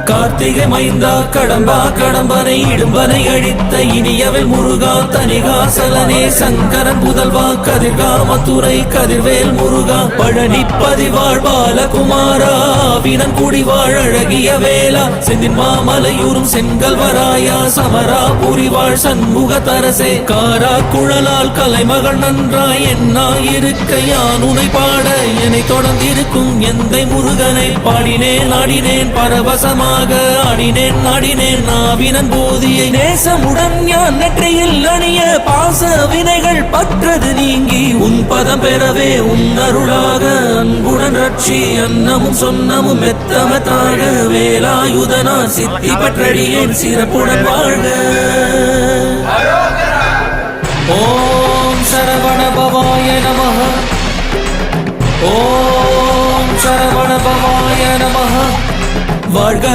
கார்த்திகை மைந்தா கடம்பா கடம்பனை இடும்பனை அழித்த இனியவள் முருகா தனிகாசலனே சங்கரன் புதல்வா கதிர்கா மதுரை கதிர்வேல் முருகா பழனி பதிவாழ் பாலகுமாரா வினன் குடிவாழ் அழகிய வேளா செந்தின் மாமலையூரும் செங்கல்வராயா சமரா புரிவாழ் சண்முக தரசே காரா குழலால் கலைமகள் நன்றாய் என்னாயிருக்க யான் உனை பாட என்னை தொடர்ந்திருக்கும் எந்தை முருகனை பாடினேன் ஆடினேன் பரவசமாக ஆடினேன் நாடினேன் நாவினன் போதியை நேசமுடன் ஞான் நெற்றியில் அணிய பாச வினைகள் பற்றது நீங்கி உன் பதம் பெறவே உன் அருளாக அன்புடன் ரட்சி அன்னமும் சொன்னமும் மெத்தமத்தாக வேலாயுதனா சித்தி பற்றடியேன் சிறப்புடன் வாழ்க. ஓம் சரவண பவாய நமஹ. ஓம் சரவண பவாய நமஹ. வாழ்க.